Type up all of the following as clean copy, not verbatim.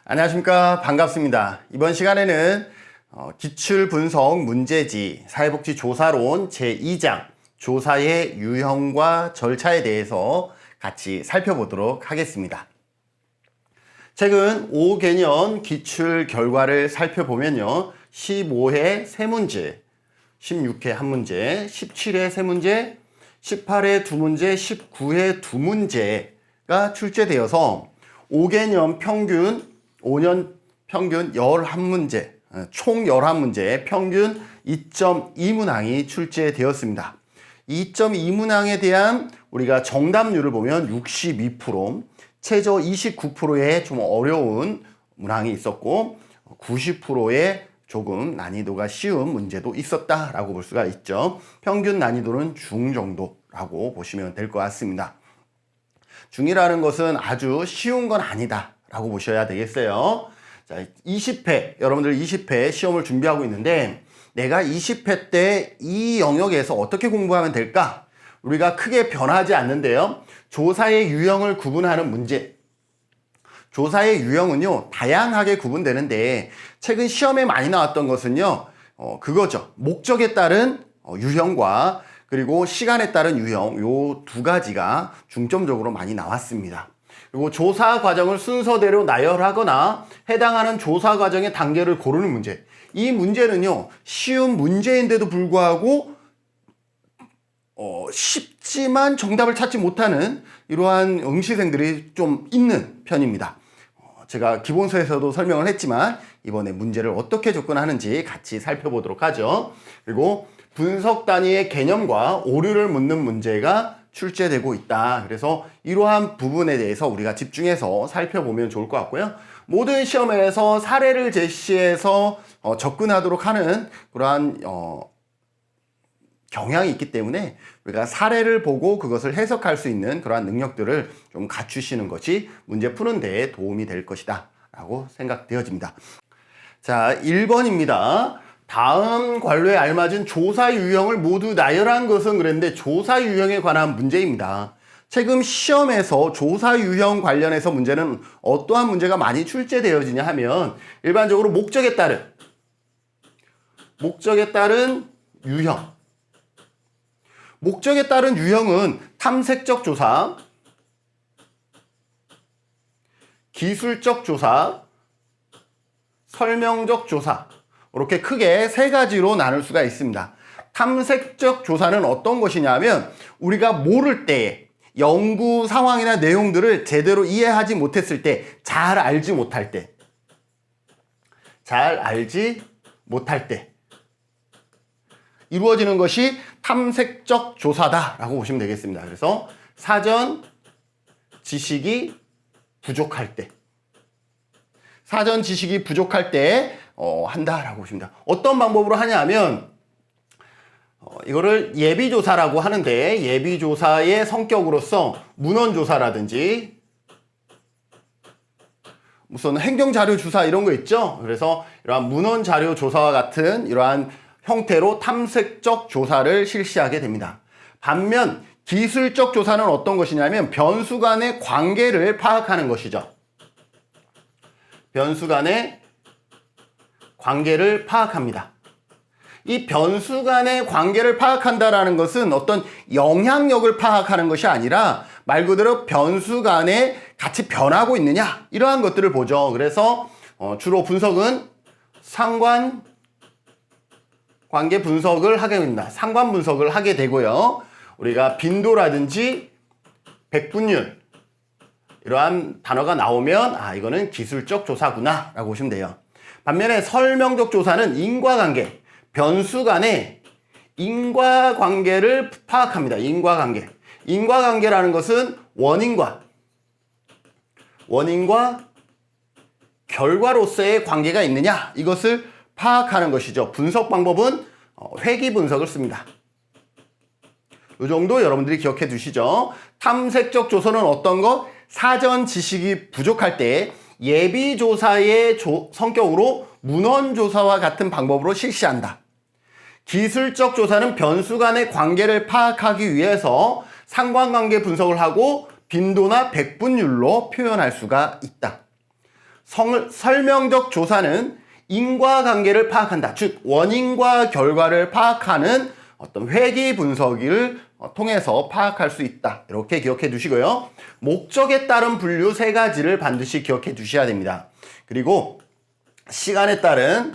안녕하십니까. 반갑습니다. 이번 시간에는 기출분석 문제지 사회복지조사론 제2장 조사의 유형과 절차에 대해서 같이 살펴보도록 하겠습니다. 최근 5개년 기출 결과를 살펴보면요. 15회 3문제, 16회 1문제, 17회 3문제, 18회 2문제, 19회 2문제가 출제되어서 5개년 평균 5년 평균 11문제, 총 11문제 평균 2.2문항이 출제되었습니다. 2.2문항에 대한 우리가 정답률을 보면 62%, 최저 29%의 좀 어려운 문항이 있었고 90%의 조금 난이도가 쉬운 문제도 있었다라고 볼 수가 있죠. 평균 난이도는 중 정도라고 보시면 될 것 같습니다. 중이라는 것은 아주 쉬운 건 아니다 라고 보셔야 되겠어요. 자, 20회, 여러분들 20회 시험을 준비하고 있는데 내가 20회 때 이 영역에서 어떻게 공부하면 될까? 우리가 크게 변하지 않는데요. 조사의 유형을 구분하는 문제. 조사의 유형은요, 다양하게 구분되는데 최근 시험에 많이 나왔던 것은요, 그거죠. 목적에 따른 유형과 그리고 시간에 따른 유형, 요 두 가지가 중점적으로 많이 나왔습니다. 그리고 조사 과정을 순서대로 나열하거나 해당하는 조사 과정의 단계를 고르는 문제. 이 문제는요, 쉬운 문제인데도 불구하고 쉽지만 정답을 찾지 못하는 이러한 응시생들이 좀 있는 편입니다. 제가 기본서에서도 설명을 했지만 이번에 문제를 어떻게 접근하는지 같이 살펴보도록 하죠. 그리고 분석 단위의 개념과 오류를 묻는 문제가 출제되고 있다. 그래서 이러한 부분에 대해서 우리가 집중해서 살펴보면 좋을 것 같고요. 모든 시험에서 사례를 제시해서 접근하도록 하는 그러한 경향이 있기 때문에 우리가 사례를 보고 그것을 해석할 수 있는 그러한 능력들을 좀 갖추시는 것이 문제 푸는 데 도움이 될 것이다 라고 생각되어집니다. 자, 1번입니다. 다음 관로에 알맞은 조사 유형을 모두 나열한 것은 그랬는데 조사 유형에 관한 문제입니다. 최근 시험에서 조사 유형 관련해서 문제는 어떠한 문제가 많이 출제되어지냐 하면 일반적으로 목적에 따른 유형. 목적에 따른 유형은 탐색적 조사, 기술적 조사, 설명적 조사, 이렇게 크게 세 가지로 나눌 수가 있습니다. 탐색적 조사는 어떤 것이냐면 우리가 모를 때 연구 상황이나 내용들을 제대로 이해하지 못했을 때, 잘 알지 못할 때 이루어지는 것이 탐색적 조사다라고 보시면 되겠습니다. 그래서 사전 지식이 부족할 때 한다라고 보시면 됩니다. 어떤 방법으로 하냐면 이거를 예비조사라고 하는데 예비조사의 성격으로서 문헌조사라든지 무슨 행정자료조사 이런 거 있죠. 그래서 이러한 문헌자료조사와 같은 이러한 형태로 탐색적 조사를 실시하게 됩니다. 반면 기술적 조사는 어떤 것이냐면 변수 간의 관계를 파악하는 것이죠. 변수 간의 관계를 파악합니다. 이 변수 간의 관계를 파악한다라는 것은 어떤 영향력을 파악하는 것이 아니라 말 그대로 변수 간에 같이 변하고 있느냐 이러한 것들을 보죠. 그래서 주로 분석은 상관 관계 분석을 하게 됩니다. 상관 분석을 하게 되고요. 우리가 빈도라든지 백분율 이러한 단어가 나오면 이거는 기술적 조사구나 라고 보시면 돼요. 반면에 설명적 조사는 인과관계, 변수 간의 인과관계를 파악합니다. 인과관계라는 것은 원인과 결과로서의 관계가 있느냐 이것을 파악하는 것이죠. 분석 방법은 회귀 분석을 씁니다. 이 정도 여러분들이 기억해 두시죠. 탐색적 조사는 어떤 것? 사전 지식이 부족할 때 예비조사의 성격으로 문헌조사와 같은 방법으로 실시한다. 기술적 조사는 변수 간의 관계를 파악하기 위해서 상관관계 분석을 하고 빈도나 백분율로 표현할 수가 있다. 설명적 조사는 인과관계를 파악한다. 즉 원인과 결과를 파악하는 어떤 회귀 분석을 통해서 파악할 수 있다. 이렇게 기억해 두시고요. 목적에 따른 분류 세 가지를 반드시 기억해 두셔야 됩니다. 그리고 시간에 따른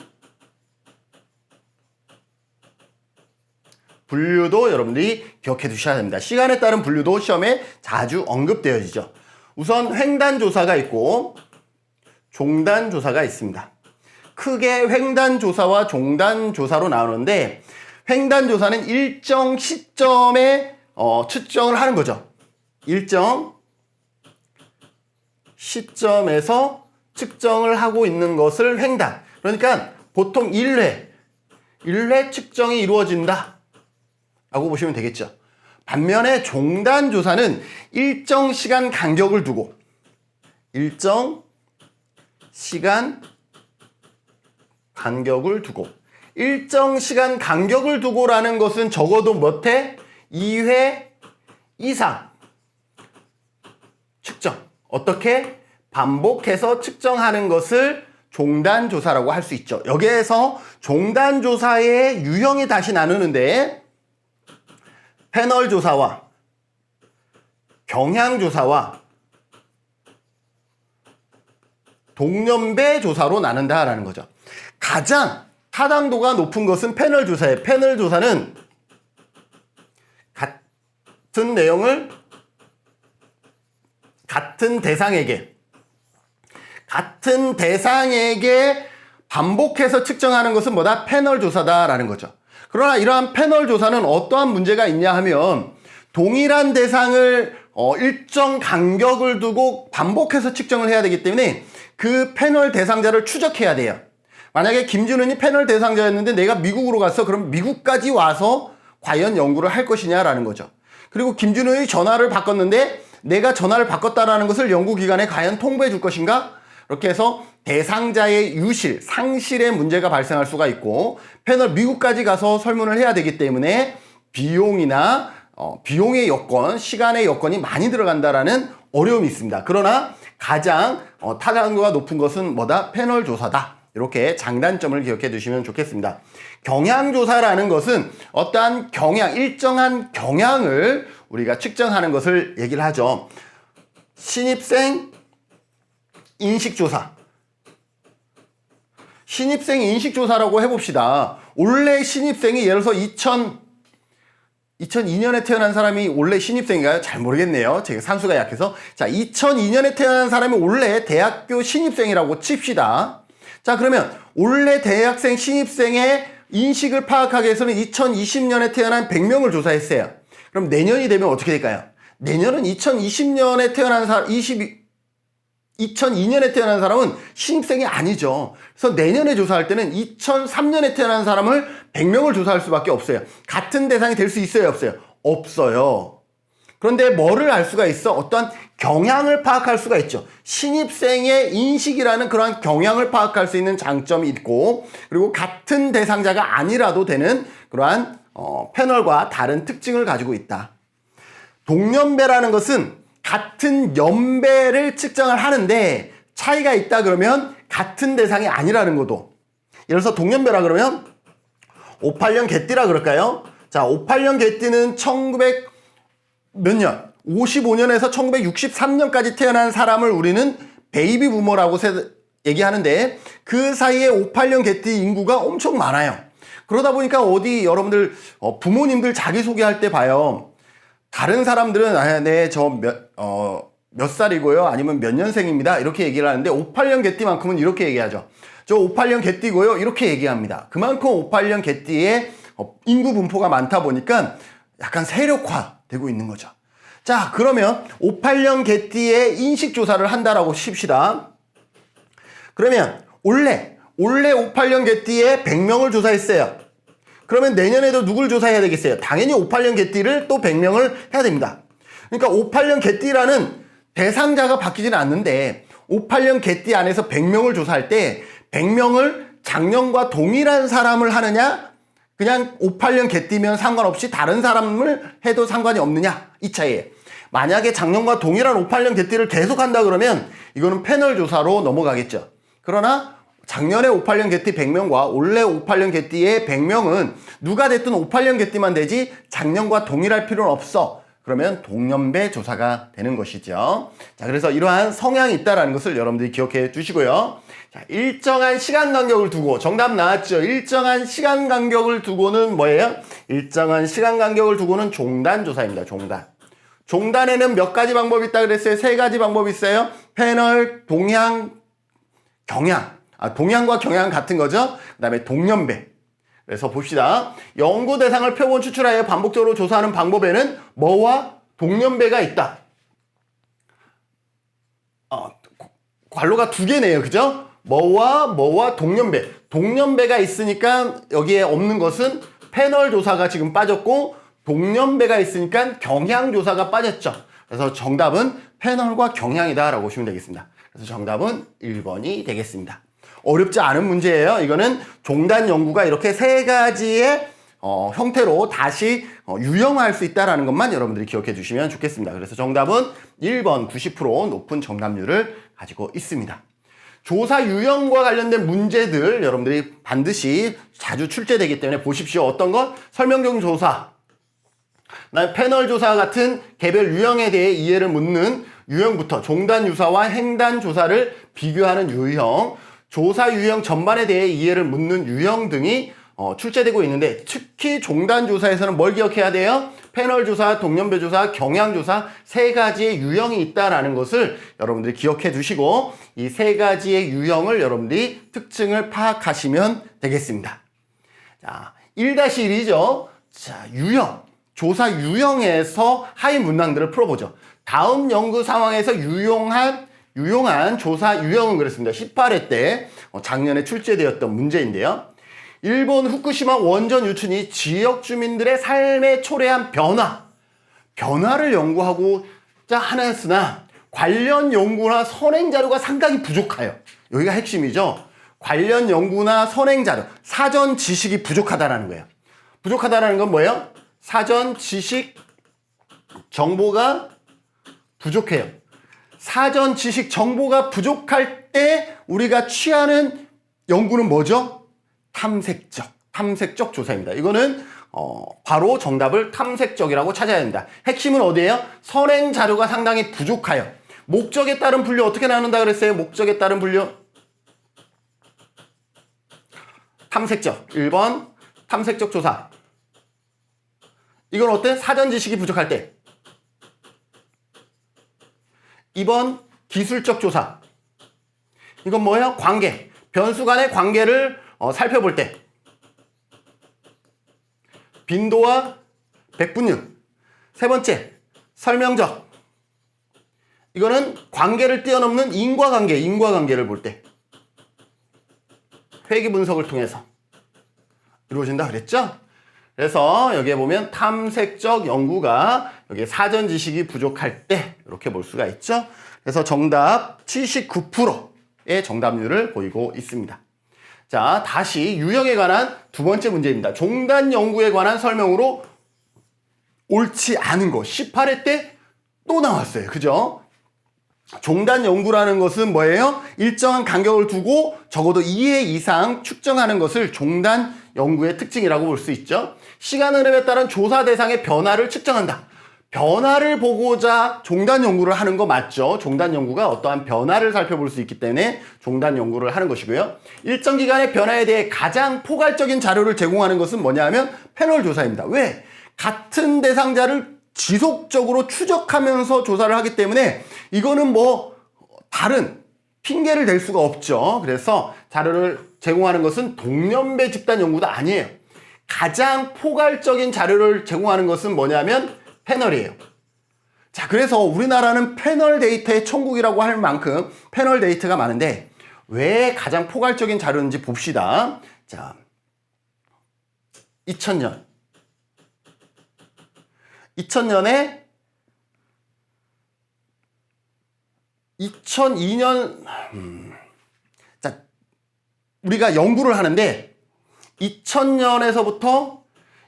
분류도 여러분들이 기억해 두셔야 됩니다. 시간에 따른 분류도 시험에 자주 언급되어지죠. 우선 횡단조사가 있고 종단조사가 있습니다. 크게 횡단조사와 종단조사로 나오는데 횡단조사는 일정 시점에 측정을 하는 거죠. 일정 시점에서 측정을 하고 있는 것을 횡단. 그러니까 보통 1회 측정이 이루어진다 라고 보시면 되겠죠. 반면에 종단조사는 일정 시간 간격을 두고 일정 시간 간격을 두고라는 것은 적어도 몇 회? 2회 이상 측정. 어떻게? 반복해서 측정하는 것을 종단조사라고 할 수 있죠. 여기에서 종단조사의 유형이 다시 나누는데 패널 조사와 경향조사와 동년배 조사로 나눈다라는 거죠. 가장 타당도가 높은 것은 패널 조사예요. 패널 조사는 같은 내용을 같은 대상에게 반복해서 측정하는 것은 뭐다? 패널 조사다라는 거죠. 그러나 이러한 패널 조사는 어떠한 문제가 있냐 하면 동일한 대상을 일정 간격을 두고 반복해서 측정을 해야 되기 때문에 그 패널 대상자를 추적해야 돼요. 만약에 김준은이 패널 대상자였는데 내가 미국으로 갔어. 그럼 미국까지 와서 과연 연구를 할 것이냐라는 거죠. 그리고 김준은이 전화를 바꿨는데 내가 전화를 바꿨다라는 것을 연구기관에 과연 통보해 줄 것인가? 이렇게 해서 대상자의 유실, 상실의 문제가 발생할 수가 있고 패널 미국까지 가서 설문을 해야 되기 때문에 비용이나 비용의 여건, 시간의 여건이 많이 들어간다라는 어려움이 있습니다. 그러나 가장 타당도가 높은 것은 뭐다? 패널 조사다. 이렇게 장단점을 기억해 두시면 좋겠습니다. 경향조사라는 것은 어떠한 일정한 경향을 우리가 측정하는 것을 얘기를 하죠. 신입생 인식조사. 신입생 인식조사라고 해봅시다. 원래 신입생이 예를 들어서 2002년에 태어난 사람이 원래 신입생인가요? 잘 모르겠네요. 제가 산수가 약해서. 자, 2002년에 태어난 사람이 원래 대학교 신입생이라고 칩시다. 자, 그러면 원래 대학생 신입생의 인식을 파악하기 위해서는 2020년에 태어난 100명을 조사했어요. 그럼 내년이 되면 어떻게 될까요? 내년은 2020년에 태어난 2002년에 태어난 사람은 신입생이 아니죠. 그래서 내년에 조사할 때는 2003년에 태어난 사람을 100명을 조사할 수밖에 없어요. 같은 대상이 될 수 있어요, 없어요? 없어요. 그런데 뭐를 알 수가 있어? 어떠한 경향을 파악할 수가 있죠. 신입생의 인식이라는 그러한 경향을 파악할 수 있는 장점이 있고, 그리고 같은 대상자가 아니라도 되는 그러한 패널과 다른 특징을 가지고 있다. 동년배라는 것은 같은 연배를 측정을 하는데 차이가 있다 그러면 같은 대상이 아니라는 것도. 예를 들어서 동년배라 그러면 58년 개띠라 그럴까요? 자, 58년 개띠는 1900 몇 년? 55년에서 1963년까지 태어난 사람을 우리는 베이비 부머라고 얘기하는데 그 사이에 58년 개띠 인구가 엄청 많아요. 그러다 보니까 어디 여러분들 부모님들 자기소개할 때 봐요. 다른 사람들은 네, 저 몇 살이고요. 아니면 몇 년생입니다. 이렇게 얘기를 하는데 58년 개띠만큼은 이렇게 얘기하죠. 저 58년 개띠고요. 이렇게 얘기합니다. 그만큼 58년 개띠의 인구 분포가 많다 보니까 약간 세력화되고 있는 거죠. 자, 그러면 58년 개띠의 인식조사를 한다라고 칩시다. 그러면 원래 58년 개띠에 100명을 조사했어요. 그러면 내년에도 누굴 조사해야 되겠어요? 당연히 58년 개띠를 또 100명을 해야 됩니다. 그러니까 58년 개띠라는 대상자가 바뀌지는 않는데 58년 개띠 안에서 100명을 조사할 때 100명을 작년과 동일한 사람을 하느냐, 그냥 58년 개띠면 상관없이 다른 사람을 해도 상관이 없느냐, 이 차이예요. 만약에 작년과 동일한 58년 개띠를 계속한다 그러면 이거는 패널 조사로 넘어가겠죠. 그러나 작년에 58년 개띠 100명과 올해 58년 개띠의 100명은 누가 됐든 58년 개띠만 되지 작년과 동일할 필요는 없어. 그러면 동년배 조사가 되는 것이죠. 자, 그래서 이러한 성향이 있다는 것을 여러분들이 기억해 주시고요. 자, 일정한 시간 간격을 두고 정답 나왔죠. 일정한 시간 간격을 두고는 뭐예요? 일정한 시간 간격을 두고는 종단 조사입니다. 종단. 종단에는 몇 가지 방법이 있다 그랬어요? 세 가지 방법이 있어요. 패널, 동향, 경향. 동향과 경향 같은 거죠. 그 다음에 동년배. 그래서 봅시다. 연구 대상을 표본 추출하여 반복적으로 조사하는 방법에는 뭐와 동년배가 있다. 괄호가 두 개네요. 그죠? 뭐와 동년배. 동년배가 있으니까 여기에 없는 것은 패널 조사가 지금 빠졌고 동년배가 있으니까 경향 조사가 빠졌죠. 그래서 정답은 패널과 경향이다 라고 보시면 되겠습니다. 그래서 정답은 1번이 되겠습니다. 어렵지 않은 문제예요. 이거는 종단 연구가 이렇게 세 가지의 형태로 다시 유형화할 수 있다는 것만 여러분들이 기억해 주시면 좋겠습니다. 그래서 정답은 1번 90% 높은 정답률을 가지고 있습니다. 조사 유형과 관련된 문제들 여러분들이 반드시 자주 출제되기 때문에 보십시오. 어떤 것? 설명적 조사, 패널 조사 같은 개별 유형에 대해 이해를 묻는 유형부터 종단 유사와 행단 조사를 비교하는 유형, 조사 유형 전반에 대해 이해를 묻는 유형 등이 출제되고 있는데 특히 종단 조사에서는 뭘 기억해야 돼요? 패널 조사, 동년배 조사, 경향 조사 세 가지의 유형이 있다는 것을 여러분들이 기억해 두시고 이 세 가지의 유형을 여러분들이 특징을 파악하시면 되겠습니다. 자, 1-1이죠. 자, 유형. 조사 유형에서 하위 문항들을 풀어보죠. 다음 연구 상황에서 유용한 조사 유형은 그랬습니다. 18회 때 작년에 출제되었던 문제인데요. 일본 후쿠시마 원전 유출이 지역 주민들의 삶에 초래한 변화를 연구하고자 하였으나 관련 연구나 선행 자료가 상당히 부족해요. 여기가 핵심이죠. 관련 연구나 선행 자료, 사전 지식이 부족하다는 거예요. 부족하다는 건 뭐예요? 사전 지식 정보가 부족해요. 사전 지식 정보가 부족할 때 우리가 취하는 연구는 뭐죠? 탐색적 조사입니다. 이거는 바로 정답을 탐색적이라고 찾아야 됩니다. 핵심은 어디예요? 선행 자료가 상당히 부족해요. 목적에 따른 분류 어떻게 나눈다 그랬어요? 목적에 따른 분류 탐색적 1번 탐색적 조사. 이건 어때? 사전 지식이 부족할 때. 2번 기술적 조사. 이건 뭐예요? 관계. 변수 간의 관계를 살펴볼 때. 빈도와 백분율. 세 번째, 설명적. 이거는 관계를 뛰어넘는 인과관계를 볼 때. 회귀 분석을 통해서 이루어진다 그랬죠? 그래서 여기에 보면 탐색적 연구가 여기 사전 지식이 부족할 때 이렇게 볼 수가 있죠. 그래서 정답 79%의 정답률을 보이고 있습니다. 자, 다시 유형에 관한 두 번째 문제입니다. 종단 연구에 관한 설명으로 옳지 않은 거 18회 때 또 나왔어요. 그죠? 종단 연구라는 것은 뭐예요? 일정한 간격을 두고 적어도 2회 이상 측정하는 것을 종단 연구의 특징이라고 볼 수 있죠. 시간 흐름에 따른 조사 대상의 변화를 측정한다. 변화를 보고자 종단 연구를 하는 거 맞죠? 종단 연구가 어떠한 변화를 살펴볼 수 있기 때문에 종단 연구를 하는 것이고요. 일정 기간의 변화에 대해 가장 포괄적인 자료를 제공하는 것은 뭐냐 하면 패널 조사입니다. 왜? 같은 대상자를 지속적으로 추적하면서 조사를 하기 때문에 이거는 뭐 다른 핑계를 댈 수가 없죠. 그래서 자료를 제공하는 것은 동년배 집단 연구도 아니에요. 가장 포괄적인 자료를 제공하는 것은 뭐냐면 패널이에요. 자, 그래서 우리나라는 패널 데이터의 천국이라고 할 만큼 패널 데이터가 많은데 왜 가장 포괄적인 자료인지 봅시다. 자, 2000년에 2002년 자, 우리가 연구를 하는데 2000년에서부터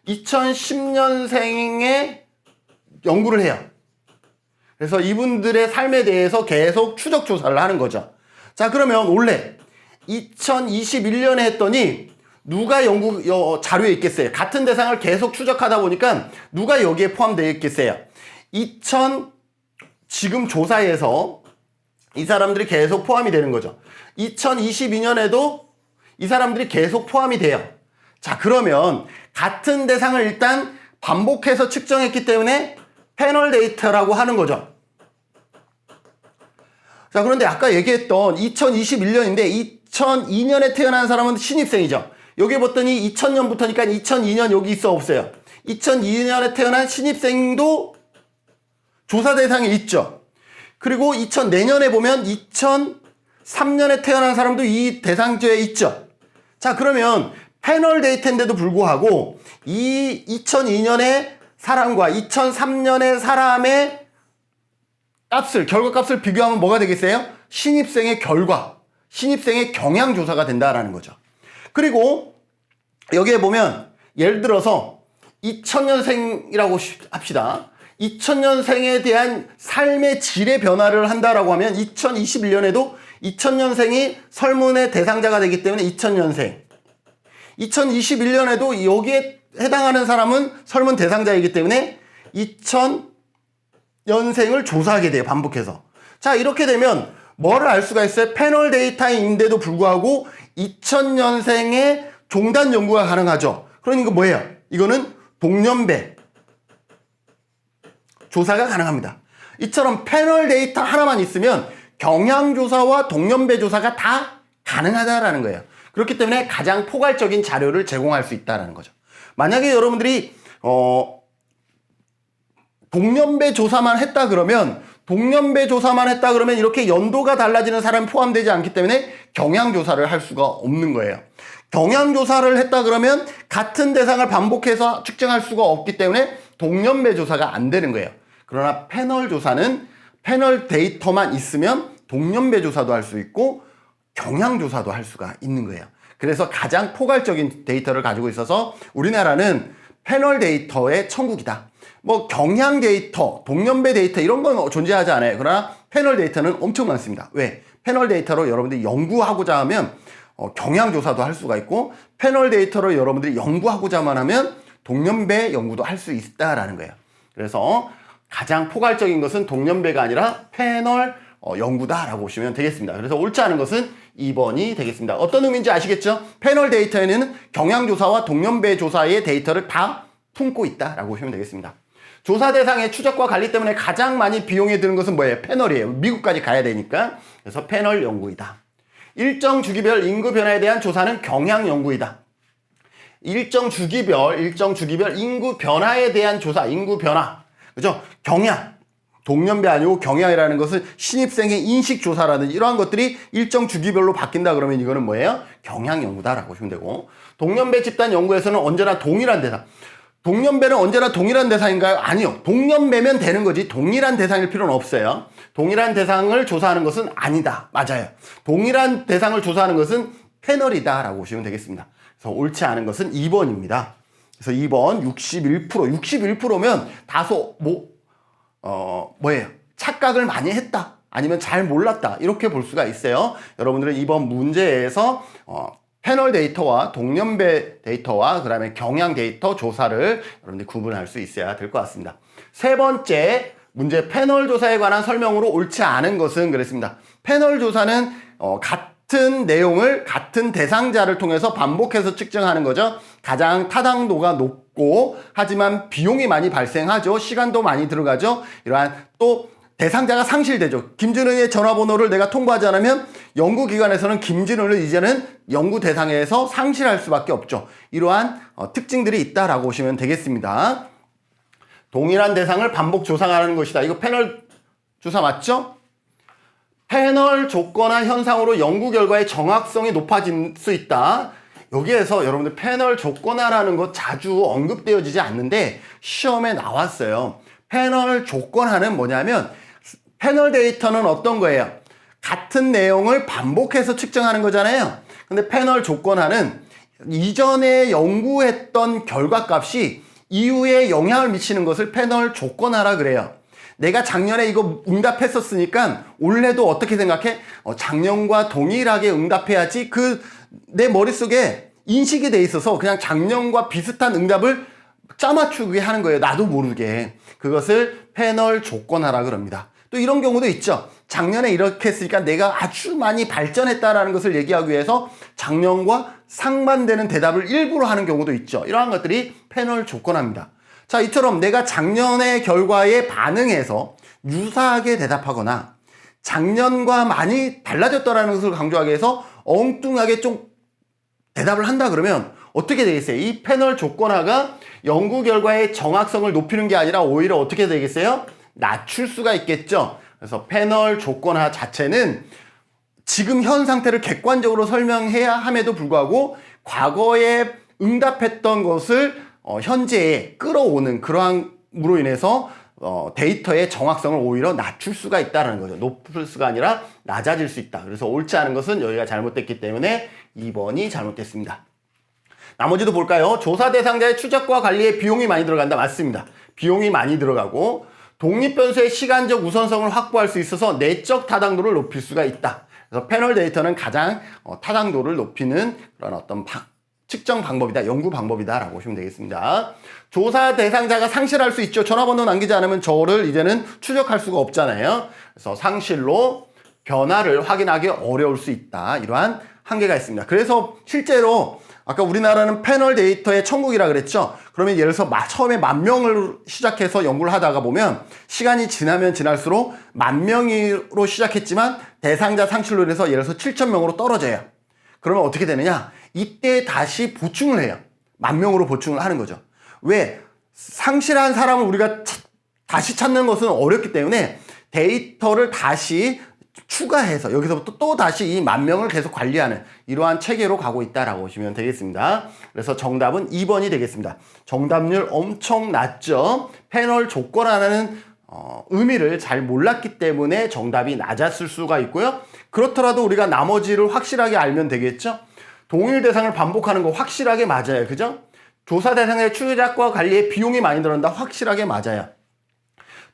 2010년생의 연구를 해요. 그래서 이분들의 삶에 대해서 계속 추적 조사를 하는 거죠. 자, 그러면 원래 2021년에 했더니 누가 자료에 있겠어요? 같은 대상을 계속 추적하다 보니까 누가 여기에 포함되어 있겠어요? 지금 조사에서 이 사람들이 계속 포함이 되는 거죠. 2022년에도 이 사람들이 계속 포함이 돼요. 자, 그러면 같은 대상을 일단 반복해서 측정했기 때문에 패널 데이터라고 하는 거죠. 자, 그런데 아까 얘기했던 2021년인데 2002년에 태어난 사람은 신입생이죠. 여기 봤더니 2000년부터니까 2002년 여기 있어 없어요. 2002년에 태어난 신입생도 조사 대상에 있죠. 그리고 내년에 보면 2003년에 태어난 사람도 이 대상조에 있죠. 자, 그러면 패널 데이터인데도 불구하고 이 2002년의 사람과 2003년의 사람의 결과값을 비교하면 뭐가 되겠어요? 신입생의 경향조사가 된다라는 거죠. 그리고 여기에 보면 예를 들어서 2000년생이라고 합시다. 2000년생에 대한 삶의 질의 변화를 한다라고 하면 2021년에도 2000년생이 설문의 대상자가 되기 때문에 2000년생. 2021년에도 여기에 해당하는 사람은 설문 대상자이기 때문에 2000년생을 조사하게 돼요. 반복해서. 자, 이렇게 되면 뭐를 알 수가 있어요? 패널 데이터인데도 불구하고 2000년생의 종단 연구가 가능하죠. 그러니까 뭐예요? 이거는 동년배 조사가 가능합니다. 이처럼 패널 데이터 하나만 있으면 경향조사와 동년배 조사가 다 가능하다라는 거예요. 그렇기 때문에 가장 포괄적인 자료를 제공할 수 있다는 거죠. 만약에 여러분들이 동년배 조사만 했다 그러면 이렇게 연도가 달라지는 사람이 포함되지 않기 때문에 경향조사를 할 수가 없는 거예요. 경향조사를 했다 그러면 같은 대상을 반복해서 측정할 수가 없기 때문에 동년배 조사가 안 되는 거예요. 그러나 패널 조사는 패널 데이터만 있으면 동년배 조사도 할 수 있고 경향조사도 할 수가 있는 거예요. 그래서 가장 포괄적인 데이터를 가지고 있어서 우리나라는 패널 데이터의 천국이다. 뭐 경향 데이터, 동년배 데이터 이런 건 존재하지 않아요. 그러나 패널 데이터는 엄청 많습니다. 왜? 패널 데이터로 여러분들이 연구하고자 하면 경향조사도 할 수가 있고 패널 데이터로 여러분들이 연구하고자만 하면 동년배 연구도 할 수 있다라는 거예요. 그래서 가장 포괄적인 것은 동년배가 아니라 패널 연구다라고 보시면 되겠습니다. 그래서 옳지 않은 것은 2번이 되겠습니다. 어떤 의미인지 아시겠죠? 패널 데이터에는 경향조사와 동년배 조사의 데이터를 다 품고 있다라고 보시면 되겠습니다. 조사 대상의 추적과 관리 때문에 가장 많이 비용이 드는 것은 뭐예요? 패널이에요. 미국까지 가야 되니까. 그래서 패널 연구이다. 일정 주기별 인구 변화에 대한 조사는 경향 연구이다. 일정 주기별 인구 변화에 대한 조사, 인구 변화. 그죠? 경향. 동년배 아니고 경향이라는 것은 신입생의 인식 조사라든지 이러한 것들이 일정 주기별로 바뀐다 그러면 이거는 뭐예요? 경향 연구다라고 보시면 되고, 동년배 집단 연구에서는 언제나 동일한 대상. 동년배는 언제나 동일한 대상인가요? 아니요. 동년배면 되는 거지 동일한 대상일 필요는 없어요. 동일한 대상을 조사하는 것은 아니다. 맞아요. 동일한 대상을 조사하는 것은 패널이다 라고 보시면 되겠습니다. 그래서 옳지 않은 것은 2번입니다. 그래서 2번 61%면 다소 뭐예요? 착각을 많이 했다. 아니면 잘 몰랐다. 이렇게 볼 수가 있어요. 여러분들은 이번 문제에서 패널 데이터와 동년배 데이터와 그 다음에 경향 데이터 조사를 여러분들이 구분할 수 있어야 될 것 같습니다. 세 번째 문제 패널 조사에 관한 설명으로 옳지 않은 것은 그랬습니다. 패널 조사는 같은 내용을 같은 대상자를 통해서 반복해서 측정하는 거죠. 가장 타당도가 높고 하지만 비용이 많이 발생하죠. 시간도 많이 들어가죠. 이러한 또 대상자가 상실되죠. 김진은의 전화번호를 내가 통보하지 않으면 연구기관에서는 김진은을 이제는 연구 대상에서 상실할 수밖에 없죠. 이러한 특징들이 있다라고 보시면 되겠습니다. 동일한 대상을 반복 조사하는 것이다. 이거 패널 조사 맞죠? 패널 조건화 현상으로 연구 결과의 정확성이 높아질 수 있다. 여기에서 여러분들 패널 조건화라는 거 자주 언급되어지지 않는데 시험에 나왔어요. 패널 조건화는 뭐냐면 패널 데이터는 어떤 거예요? 같은 내용을 반복해서 측정하는 거잖아요. 근데 패널 조건화는 이전에 연구했던 결과값이 이후에 영향을 미치는 것을 패널 조건화라 그래요. 내가 작년에 이거 응답했었으니까 올해도 어떻게 생각해? 작년과 동일하게 응답해야지. 내 머릿속에 인식이 돼 있어서 그냥 작년과 비슷한 응답을 짜맞추게 하는 거예요. 나도 모르게. 그것을 패널 조건화라 그럽니다. 또 이런 경우도 있죠. 작년에 이렇게 했으니까 내가 아주 많이 발전했다라는 것을 얘기하기 위해서 작년과 상반되는 대답을 일부러 하는 경우도 있죠. 이러한 것들이 패널 조건화입니다. 자, 이처럼 내가 작년의 결과에 반응해서 유사하게 대답하거나 작년과 많이 달라졌다라는 것을 강조하기 위해서 엉뚱하게 좀 대답을 한다 그러면 어떻게 되겠어요? 이 패널 조건화가 연구 결과의 정확성을 높이는 게 아니라 오히려 어떻게 되겠어요? 낮출 수가 있겠죠. 그래서 패널 조건화 자체는 지금 현 상태를 객관적으로 설명해야 함에도 불구하고 과거에 응답했던 것을 현재에 끌어오는 그러함으로 인해서 데이터의 정확성을 오히려 낮출 수가 있다는 거죠. 높을 수가 아니라 낮아질 수 있다. 그래서 옳지 않은 것은 여기가 잘못됐기 때문에 2번이 잘못됐습니다. 나머지도 볼까요? 조사 대상자의 추적과 관리에 비용이 많이 들어간다. 맞습니다. 비용이 많이 들어가고 독립변수의 시간적 우선성을 확보할 수 있어서 내적 타당도를 높일 수가 있다. 그래서 패널 데이터는 가장 타당도를 높이는 그런 어떤 측정 방법이다. 연구 방법이다 라고 보시면 되겠습니다. 조사 대상자가 상실할 수 있죠. 전화번호 남기지 않으면 저를 이제는 추적할 수가 없잖아요. 그래서 상실로 변화를 확인하기 어려울 수 있다. 이러한 한계가 있습니다. 그래서 실제로 아까 우리나라는 패널 데이터의 천국이라 그랬죠. 그러면 예를 들어서 처음에 10,000명을 시작해서 연구를 하다가 보면 시간이 지나면 지날수록 10,000명으로 시작했지만 대상자 상실로 인해서 예를 들어서 7,000명으로 떨어져요. 그러면 어떻게 되느냐? 이때 다시 보충을 해요. 10,000명으로 보충을 하는 거죠. 왜? 상실한 사람을 우리가 다시 찾는 것은 어렵기 때문에 데이터를 다시 추가해서 여기서부터 또 다시 이 10,000명을 계속 관리하는 이러한 체계로 가고 있다라고 보시면 되겠습니다. 그래서 정답은 2번이 되겠습니다. 정답률 엄청 낮죠. 패널 조건화라는 의미를 잘 몰랐기 때문에 정답이 낮았을 수가 있고요. 그렇더라도 우리가 나머지를 확실하게 알면 되겠죠. 동일 대상을 반복하는 거 확실하게 맞아요. 그죠? 조사 대상의 추적과 관리에 비용이 많이 들어간다. 확실하게 맞아요.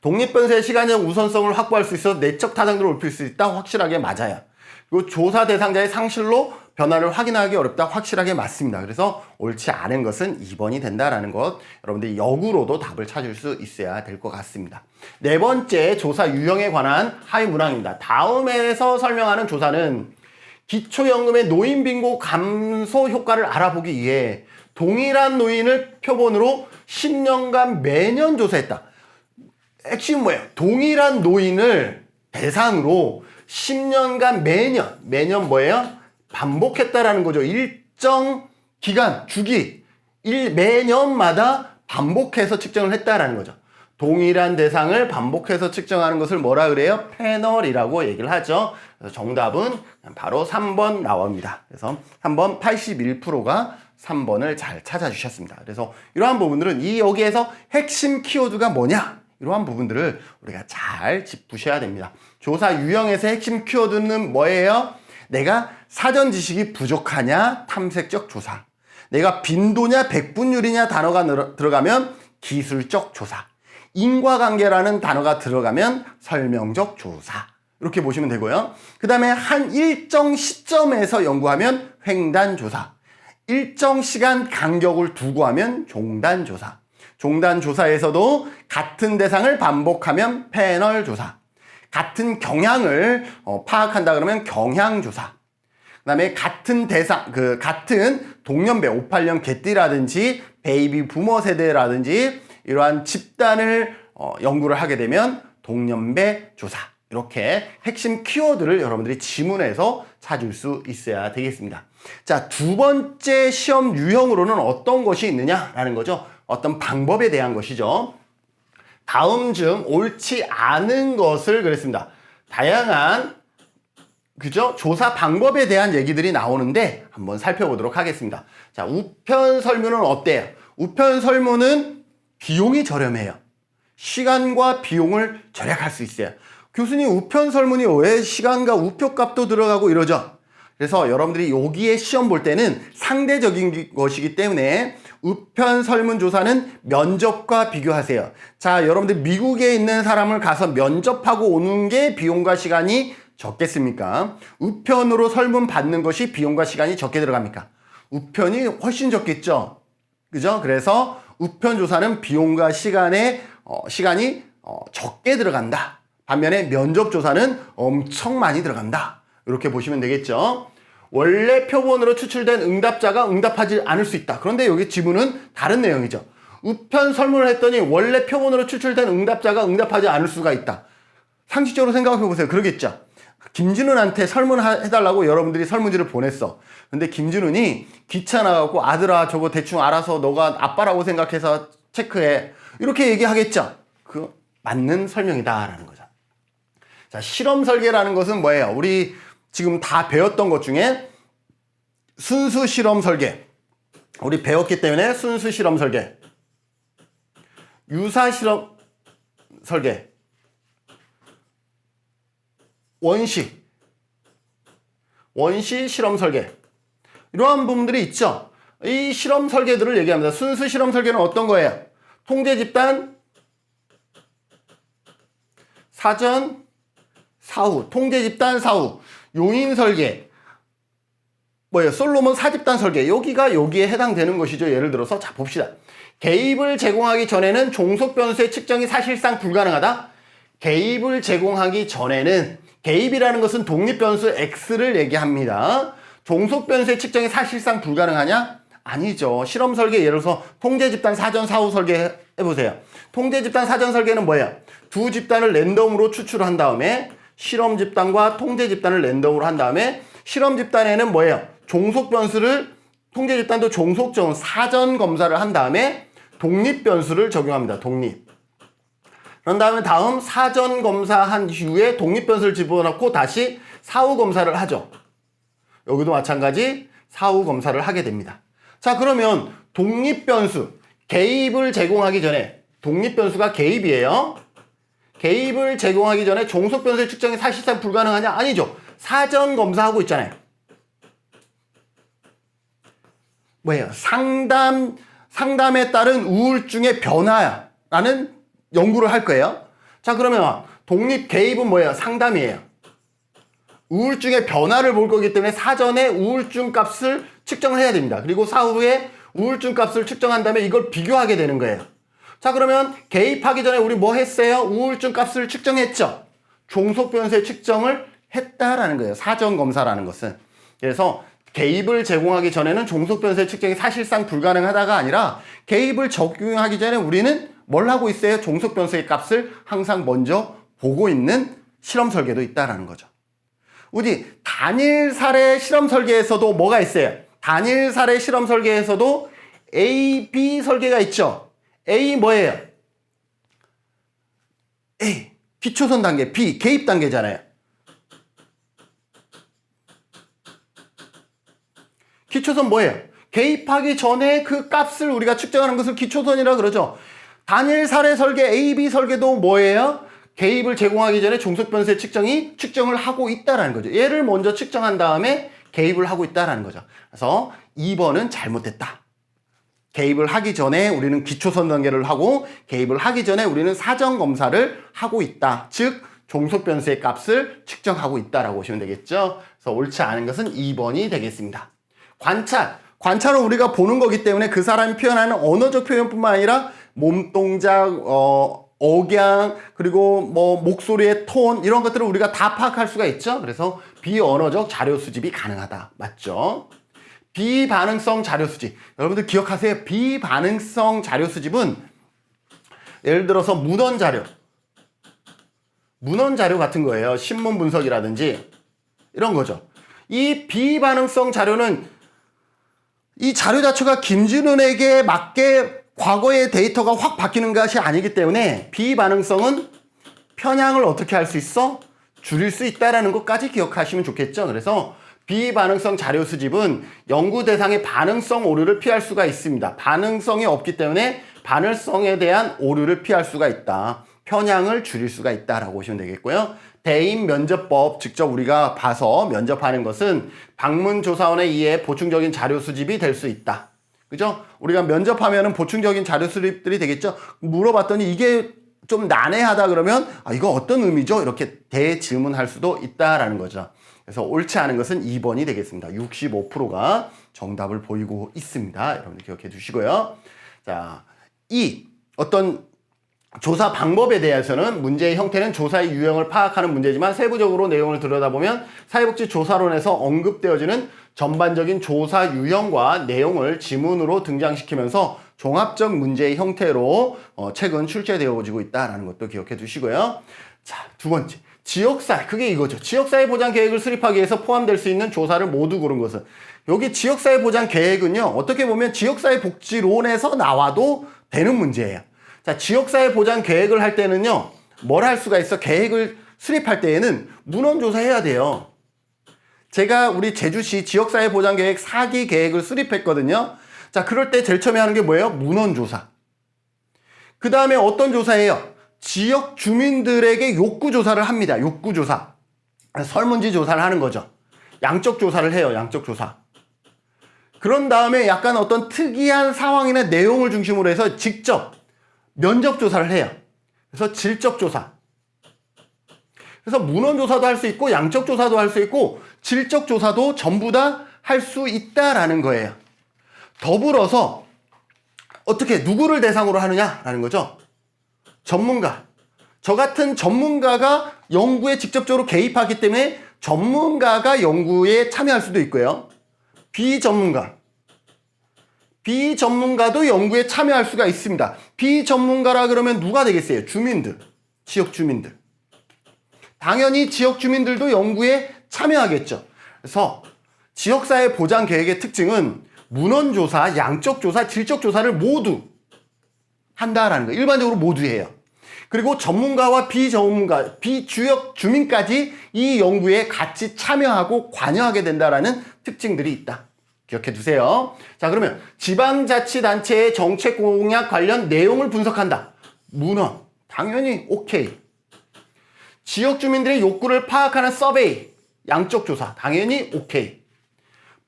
독립변수의 시간적 우선성을 확보할 수 있어서 내적 타당도를 높일 수 있다. 확실하게 맞아요. 그리고 조사 대상자의 상실로 변화를 확인하기 어렵다. 확실하게 맞습니다. 그래서 옳지 않은 것은 2번이 된다라는 것. 여러분들이 역으로도 답을 찾을 수 있어야 될 것 같습니다. 네 번째 조사 유형에 관한 하위 문항입니다. 다음에서 설명하는 조사는 기초연금의 노인 빈곤 감소 효과를 알아보기 위해 동일한 노인을 표본으로 10년간 매년 조사했다. 핵심은 뭐예요? 동일한 노인을 대상으로 10년간 매년 뭐예요? 반복했다라는 거죠. 일정 기간, 주기, 매년마다 반복해서 측정을 했다라는 거죠. 동일한 대상을 반복해서 측정하는 것을 뭐라 그래요? 패널이라고 얘기를 하죠. 그래서 정답은 바로 3번 나옵니다. 그래서 3번 81%가 3번을 잘 찾아주셨습니다. 그래서 이러한 부분들은 여기에서 핵심 키워드가 뭐냐? 이러한 부분들을 우리가 잘 짚으셔야 됩니다. 조사 유형에서 핵심 키워드는 뭐예요? 내가 사전 지식이 부족하냐? 탐색적 조사. 내가 빈도냐? 백분율이냐? 단어가 들어가면 기술적 조사. 인과관계라는 단어가 들어가면 설명적 조사. 이렇게 보시면 되고요. 그 다음에 한 일정 시점에서 연구하면 횡단조사. 일정 시간 간격을 두고 하면 종단조사. 종단조사에서도 같은 대상을 반복하면 패널조사. 같은 경향을 파악한다 그러면 경향조사. 그 다음에 같은 대상, 같은 동년배, 58년 개띠라든지 베이비 부머 세대라든지 이러한 집단을 연구를 하게 되면 동년배 조사. 이렇게 핵심 키워드를 여러분들이 지문에서 찾을 수 있어야 되겠습니다. 자, 두 번째 시험 유형으로는 어떤 것이 있느냐라는 거죠. 어떤 방법에 대한 것이죠. 다음 중 옳지 않은 것을 그랬습니다. 다양한 그죠? 조사 방법에 대한 얘기들이 나오는데 한번 살펴보도록 하겠습니다. 자, 우편 설문은 어때요? 우편 설문은 비용이 저렴해요. 시간과 비용을 절약할 수 있어요. 교수님, 우편 설문이 왜 시간과 우표값도 들어가고 이러죠? 그래서 여러분들이 여기에 시험 볼 때는 상대적인 것이기 때문에 우편 설문조사는 면접과 비교하세요. 자, 여러분들 미국에 있는 사람을 가서 면접하고 오는 게 비용과 시간이 적겠습니까? 우편으로 설문 받는 것이 비용과 시간이 적게 들어갑니까? 우편이 훨씬 적겠죠? 그죠? 그래서 우편 조사는 비용과 시간이 적게 들어간다. 반면에 면접 조사는 엄청 많이 들어간다. 이렇게 보시면 되겠죠? 원래 표본으로 추출된 응답자가 응답하지 않을 수 있다. 그런데 여기 지문은 다른 내용이죠. 우편 설문을 했더니 원래 표본으로 추출된 응답자가 응답하지 않을 수가 있다. 상식적으로 생각해 보세요. 그러겠죠? 김진훈한테 설문해달라고 여러분들이 설문지를 보냈어. 근데 김진훈이 귀찮아갖고 아들아 저거 대충 알아서 너가 아빠라고 생각해서 체크해. 이렇게 얘기하겠죠? 그 맞는 설명이다라는 거죠. 자, 실험 설계라는 것은 뭐예요? 우리 지금 다 배웠던 것 중에 순수 실험 설계. 우리 배웠기 때문에 순수 실험 설계. 유사 실험 설계. 원시 실험 설계. 이러한 부분들이 있죠. 이 실험 설계들을 얘기합니다. 순수 실험 설계는 어떤 거예요? 통제 집단, 사전, 사후. 통제 집단, 사후. 요인 설계. 뭐예요? 솔로몬 사집단 설계. 여기에 해당되는 것이죠. 예를 들어서 자 봅시다. 개입을 제공하기 전에는 종속 변수의 측정이 사실상 불가능하다. 개입을 제공하기 전에는 개입이라는 것은 독립 변수 x를 얘기합니다. 종속 변수의 측정이 사실상 불가능하냐? 아니죠. 실험 설계 예를 들어서 통제 집단 사전 사후 설계 해보세요. 통제 집단 사전 설계는 뭐예요? 두 집단을 랜덤으로 추출한 다음에 실험 집단과 통제 집단을 랜덤으로 한 다음에 실험 집단에는 뭐예요? 종속 변수를 통제 집단도 종속 사전 검사를 한 다음에 독립 변수를 적용합니다. 독립. 그런 다음에 다음 사전 검사한 이후에 독립 변수를 집어넣고 다시 사후 검사를 하죠. 여기도 마찬가지 사후 검사를 하게 됩니다. 자, 그러면 독립 변수, 개입을 제공하기 전에 독립 변수가 개입이에요. 개입을 제공하기 전에 종속 변수의 측정이 사실상 불가능하냐? 아니죠. 사전 검사하고 있잖아요. 뭐예요? 상담에 따른 우울증의 변화라는 연구를 할 거예요. 자, 그러면 독립 개입은 뭐예요? 상담이에요. 우울증의 변화를 볼 거기 때문에 사전에 우울증 값을 측정을 해야 됩니다. 그리고 사후에 우울증 값을 측정한 다음에 이걸 비교하게 되는 거예요. 자, 그러면 개입하기 전에 우리 뭐 했어요? 우울증 값을 측정했죠. 종속 변수의 측정을 했다라는 거예요. 사전 검사라는 것은. 그래서 개입을 제공하기 전에는 종속 변수의 측정이 사실상 불가능하다가 아니라 개입을 적용하기 전에 우리는 뭘 하고 있어요? 종속 변수의 값을 항상 먼저 보고 있는 실험 설계도 있다라는 거죠. 우리 단일 사례 실험 설계에서도 뭐가 있어요? 단일 사례 실험 설계에서도 A, B 설계가 있죠. A 뭐예요? A 기초선 단계, B 개입 단계잖아요. 기초선 뭐예요? 개입하기 전에 그 값을 우리가 측정하는 것을 기초선이라 그러죠. 단일 사례 설계 A, B 설계도 뭐예요? 개입을 제공하기 전에 종속 변수의 측정을 하고 있다라는 거죠. 얘를 먼저 측정한 다음에 개입을 하고 있다라는 거죠. 그래서 2번은 잘못됐다. 개입을 하기 전에 우리는 기초선 단계를 하고 개입을 하기 전에 우리는 사전 검사를 하고 있다. 즉 종속 변수의 값을 측정하고 있다라고 보시면 되겠죠. 그래서 옳지 않은 것은 2번이 되겠습니다. 관찰은 우리가 보는 거기 때문에 그 사람이 표현하는 언어적 표현뿐만 아니라 몸동작, 억양, 그리고 뭐 목소리의 톤 이런 것들을 우리가 다 파악할 수가 있죠. 그래서 비언어적 자료 수집이 가능하다. 맞죠? 비반응성 자료 수집. 여러분들 기억하세요. 비반응성 자료 수집은 예를 들어서 문헌 자료 같은 거예요. 신문 분석이라든지 이런 거죠. 이 비반응성 자료는 이 자료 자체가 김진훈에게 맞게 과거의 데이터가 확 바뀌는 것이 아니기 때문에 비반응성은 편향을 어떻게 할 수 있어? 줄일 수 있다는 것까지 기억하시면 좋겠죠. 그래서 비반응성 자료 수집은 연구 대상의 반응성 오류를 피할 수가 있습니다. 반응성이 없기 때문에 반응성에 대한 오류를 피할 수가 있다. 편향을 줄일 수가 있다라고 보시면 되겠고요. 대인 면접법 직접 우리가 봐서 면접하는 것은 방문조사원에 의해 보충적인 자료 수집이 될 수 있다. 그죠? 우리가 면접하면은 보충적인 자료 수립들이 되겠죠? 물어봤더니 이게 좀 난해하다 그러면 이거 어떤 의미죠? 이렇게 대질문할 수도 있다라는 거죠. 그래서 옳지 않은 것은 2번이 되겠습니다. 65%가 정답을 보이고 있습니다. 여러분들 기억해 주시고요. 자, 어떤 조사 방법에 대해서는 문제의 형태는 조사의 유형을 파악하는 문제지만 세부적으로 내용을 들여다보면 사회복지 조사론에서 언급되어지는 전반적인 조사 유형과 내용을 지문으로 등장시키면서 종합적 문제의 형태로 최근 출제되어지고 있다는 것도 기억해 두시고요. 자, 두 번째. 지역사회, 그게 이거죠. 지역사회 보장 계획을 수립하기 위해서 포함될 수 있는 조사를 모두 고른 것은. 여기 지역사회 보장 계획은요, 어떻게 보면 지역사회 복지론에서 나와도 되는 문제예요. 자, 지역사회 보장 계획을 할 때는요, 뭘 할 수가 있어? 계획을 수립할 때에는 문헌조사 해야 돼요. 제가 우리 제주시 지역사회 보장 계획 4기 계획을 수립했거든요. 자, 그럴 때 제일 처음에 하는 게 뭐예요? 문헌조사. 그 다음에 어떤 조사예요? 지역 주민들에게 욕구조사를 합니다. 욕구조사. 설문지 조사를 하는 거죠. 양적 조사를 해요. 양적 조사. 그런 다음에 약간 어떤 특이한 상황이나 내용을 중심으로 해서 직접 면접 조사를 해요. 그래서 질적 조사. 그래서 문헌 조사도 할 수 있고 양적 조사도 할 수 있고 질적 조사도 전부 다 할 수 있다라는 거예요. 더불어서 어떻게 누구를 대상으로 하느냐라는 거죠. 전문가. 저 같은 전문가가 연구에 직접적으로 개입하기 때문에 전문가가 연구에 참여할 수도 있고요. 비전문가도 연구에 참여할 수가 있습니다. 비전문가라 그러면 누가 되겠어요? 주민들, 지역 주민들. 당연히 지역 주민들도 연구에 참여하겠죠. 그래서 지역사회 보장 계획의 특징은 문헌조사, 양적조사, 질적조사를 모두 한다라는 거예요. 일반적으로 모두 해요. 그리고 전문가와 비전문가, 비주역 주민까지 이 연구에 같이 참여하고 관여하게 된다라는 특징들이 있다. 기억해 두세요. 자, 그러면 지방자치단체의 정책 공약 관련 내용을 분석한다. 문헌, 당연히 오케이. 지역 주민들의 욕구를 파악하는 서베이, 양적 조사, 당연히 오케이.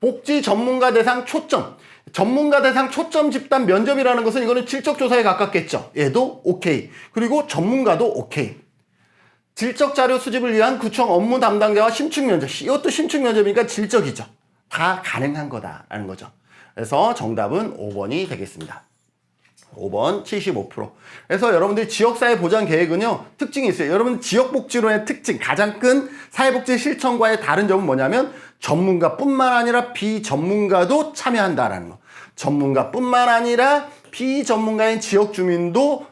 복지 전문가 대상 초점, 전문가 대상 초점 집단 면접이라는 것은 이거는 질적 조사에 가깝겠죠. 얘도 오케이. 그리고 전문가도 오케이. 질적 자료 수집을 위한 구청 업무 담당자와 심층 면접, 이것도 심층 면접이니까 질적이죠. 다 가능한 거다라는 거죠. 그래서 정답은 5번이 되겠습니다. 5번 75%. 그래서 여러분들 지역사회 보장 계획은요, 특징이 있어요. 여러분 지역복지론의 특징, 가장 큰 사회복지 실천과의 다른 점은 뭐냐면 전문가뿐만 아니라 비전문가도 참여한다라는 거. 전문가뿐만 아니라 비전문가인 지역 주민도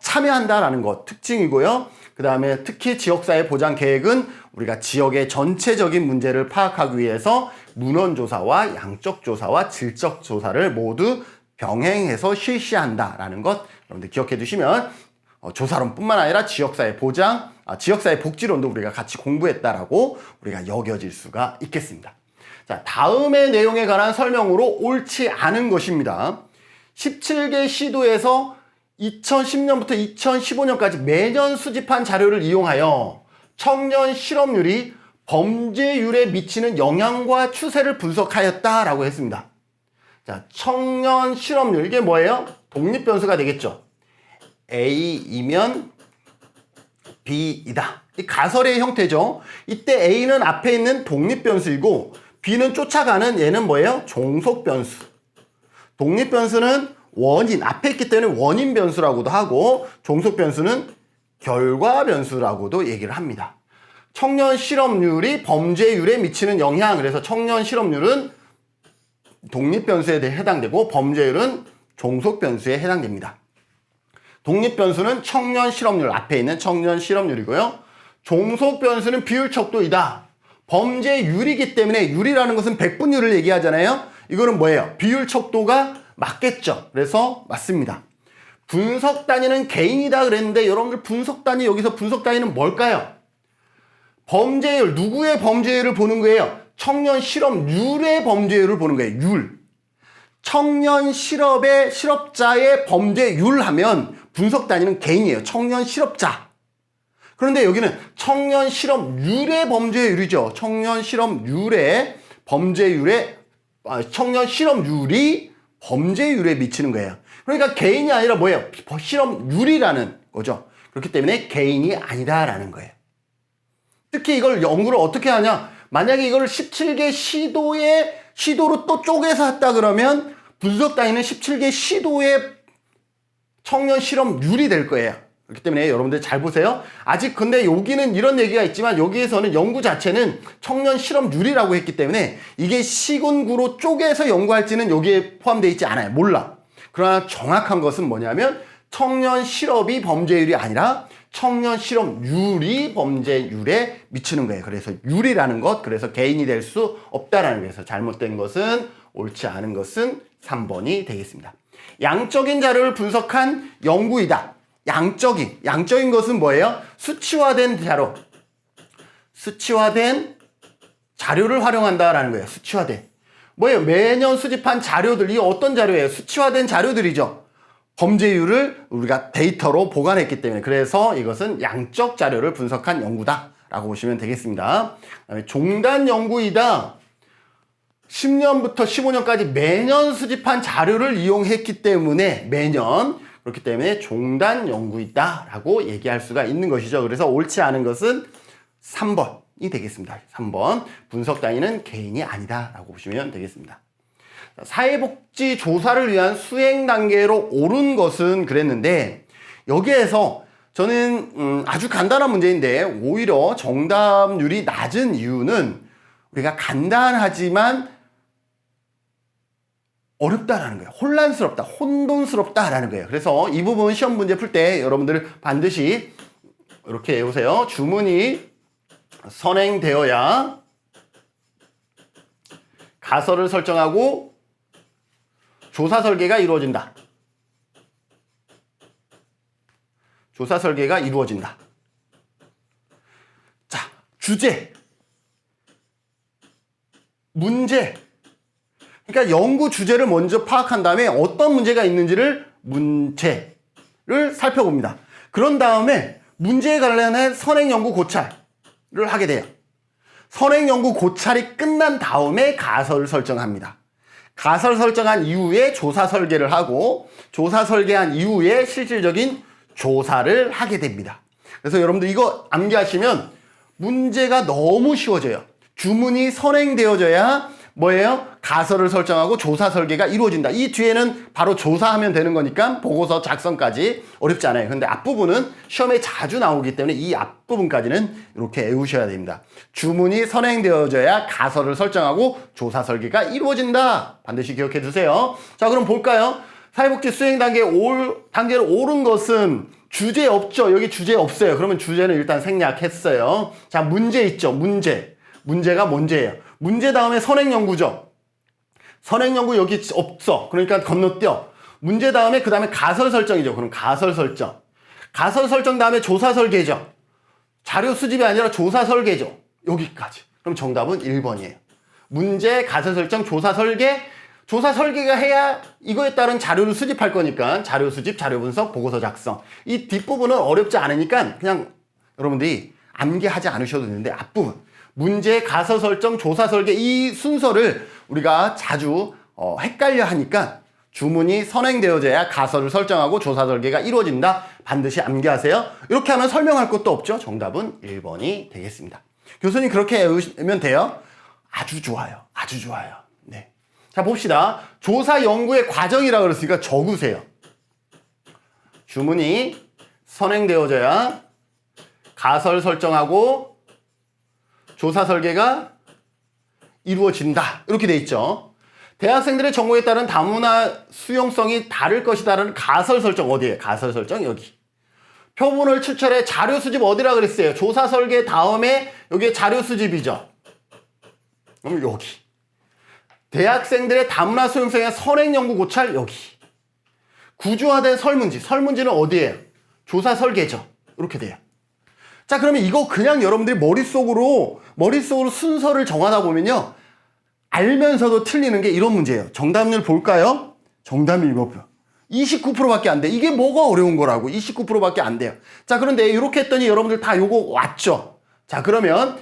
참여한다라는 것 특징이고요. 그 다음에 특히 지역사회 보장 계획은 우리가 지역의 전체적인 문제를 파악하기 위해서 문헌조사와 양적조사와 질적조사를 모두 병행해서 실시한다라는 것 여러분들 기억해 두시면 조사론뿐만 아니라 지역사회 보장, 지역사회 복지론도 우리가 같이 공부했다라고 우리가 여겨질 수가 있겠습니다. 자, 다음의 내용에 관한 설명으로 옳지 않은 것입니다. 17개 시도에서 2010년부터 2015년까지 매년 수집한 자료를 이용하여 청년 실업률이 범죄율에 미치는 영향과 추세를 분석하였다라고 했습니다. 자, 청년 실업률, 이게 뭐예요? 독립변수가 되겠죠. A이면 B이다. 이 가설의 형태죠. 이때 A는 앞에 있는 독립변수이고 B는 쫓아가는 얘는 뭐예요? 종속변수. 독립변수는 원인, 앞에 있기 때문에 원인 변수라고도 하고 종속변수는 결과 변수라고도 얘기를 합니다. 청년 실업률이 범죄율에 미치는 영향, 그래서 청년 실업률은 독립변수에 해당되고 범죄율은 종속변수에 해당됩니다. 독립변수는 청년 실업률, 앞에 있는 청년 실업률이고요. 종속변수는 비율 척도이다. 범죄율이기 때문에 율이라는 것은 백분율을 얘기하잖아요. 이거는 뭐예요? 비율 척도가 맞겠죠. 그래서 맞습니다. 분석 단위는 개인이다 그랬는데 여러분들 분석 단위, 여기서 분석 단위는 뭘까요? 범죄율, 누구의 범죄율을 보는 거예요? 청년 실업률의 범죄율을 보는 거예요. 율. 청년 실업자의 범죄율 하면 분석 단위는 개인이에요. 청년 실업자. 그런데 여기는 청년 실업률의 범죄율이죠. 청년 실업률의 범죄율의 청년 실업률이 범죄율에 미치는 거예요. 그러니까 개인이 아니라 뭐예요? 실험률이라는 거죠. 그렇기 때문에 개인이 아니다라는 거예요. 특히 이걸 연구를 어떻게 하냐? 만약에 이걸 17개 시도로 또 쪼개서 했다 그러면 분석 단위는 17개 시도의 청년 실험률이 될 거예요. 그렇기 때문에 여러분들 잘 보세요. 아직 근데 여기는 이런 얘기가 있지만 여기에서는 연구 자체는 청년 실험률이라고 했기 때문에 이게 시군구로 쪼개서 연구할지는 여기에 포함되어 있지 않아요. 몰라. 그러나 정확한 것은 뭐냐면 청년 실업이 범죄율이 아니라 청년 실험률이 범죄율에 미치는 거예요. 그래서 율이라는 것, 그래서 개인이 될 수 없다라는 거예요. 그래서 잘못된 것은, 옳지 않은 것은 3번이 되겠습니다. 양적인 자료를 분석한 연구이다. 양적인 것은 뭐예요? 수치화된 자료. 수치화된 자료를 활용한다라는 거예요. 수치화된. 뭐예요? 매년 수집한 자료들이 어떤 자료예요? 수치화된 자료들이죠. 범죄율을 우리가 데이터로 보관했기 때문에 그래서 이것은 양적 자료를 분석한 연구다라고 보시면 되겠습니다. 그다음에 종단 연구이다. 10년부터 15년까지 매년 수집한 자료를 이용했기 때문에 매년 그렇기 때문에 종단 연구이다라고 얘기할 수가 있는 것이죠. 그래서 옳지 않은 것은 3번이 되겠습니다. 3번 분석 단위는 개인이 아니다라고 보시면 되겠습니다. 사회복지 조사를 위한 수행 단계로 오른 것은 그랬는데 여기에서 저는 아주 간단한 문제인데 오히려 정답률이 낮은 이유는 우리가 간단하지만 어렵다라는 거예요. 혼란스럽다, 혼돈스럽다라는 거예요. 그래서 이 부분 시험 문제 풀 때 여러분들 반드시 이렇게 외우세요. 주문이 선행되어야 가설을 설정하고 조사 설계가 이루어진다. 조사 설계가 이루어진다. 자, 주제, 문제. 그러니까 연구 주제를 먼저 파악한 다음에 어떤 문제가 있는지를 문제를 살펴봅니다. 그런 다음에 문제에 관련해 선행 연구 고찰을 하게 돼요. 선행 연구 고찰이 끝난 다음에 가설을 설정합니다. 가설 설정한 이후에 조사 설계를 하고 조사 설계한 이후에 실질적인 조사를 하게 됩니다. 그래서 여러분들 이거 암기하시면 문제가 너무 쉬워져요. 주문이 선행되어져야 뭐예요? 가설을 설정하고 조사 설계가 이루어진다. 이 뒤에는 바로 조사하면 되는 거니까 보고서 작성까지 어렵지 않아요. 근데 앞부분은 시험에 자주 나오기 때문에 이 앞부분까지는 이렇게 외우셔야 됩니다. 주문이 선행되어져야 가설을 설정하고 조사 설계가 이루어진다. 반드시 기억해 두세요. 자, 그럼 볼까요? 사회복지 수행 단계로 오른 것은 주제 없죠. 여기 주제 없어요. 그러면 주제는 일단 생략했어요. 자, 문제 있죠. 문제가 문제예요. 문제 다음에 선행연구죠. 선행연구 여기 없어. 그러니까 건너뛰어. 문제 다음에 그 다음에 가설 설정이죠. 그럼 가설 설정. 가설 설정 다음에 조사 설계죠. 자료 수집이 아니라 조사 설계죠. 여기까지. 그럼 정답은 1번이에요. 문제, 가설 설정, 조사 설계. 조사 설계가 해야 이거에 따른 자료를 수집할 거니까 자료 수집, 자료 분석, 보고서 작성. 이 뒷부분은 어렵지 않으니까 그냥 여러분들이 암기하지 않으셔도 되는데 앞부분. 문제, 가설 설정, 조사 설계 이 순서를 우리가 자주 헷갈려 하니까 주문이 선행되어져야 가설을 설정하고 조사 설계가 이루어진다. 반드시 암기하세요. 이렇게 하면 설명할 것도 없죠. 정답은 1번이 되겠습니다. 교수님 그렇게 외우시면 돼요? 아주 좋아요. 아주 좋아요. 네. 자, 봅시다. 조사 연구의 과정이라고 그랬으니까 적으세요. 주문이 선행되어져야 가설 설정하고 조사 설계가 이루어진다. 이렇게 돼 있죠. 대학생들의 전공에 따른 다문화 수용성이 다를 것이다라는 가설 설정 어디에? 가설 설정 여기. 표본을 추출해 자료 수집 어디라 그랬어요? 조사 설계 다음에 여기에 자료 수집이죠. 그럼 여기. 대학생들의 다문화 수용성의 선행 연구 고찰 여기. 구조화된 설문지. 설문지는 어디에요? 조사 설계죠. 이렇게 돼요. 자, 그러면 이거 그냥 여러분들이 머릿속으로 순서를 정하다 보면요. 알면서도 틀리는 게 이런 문제예요. 정답률 볼까요? 정답률 이거 29%밖에 안 돼. 이게 뭐가 어려운 거라고. 29%밖에 안 돼요. 자, 그런데 이렇게 했더니 여러분들 다 요거 왔죠? 자, 그러면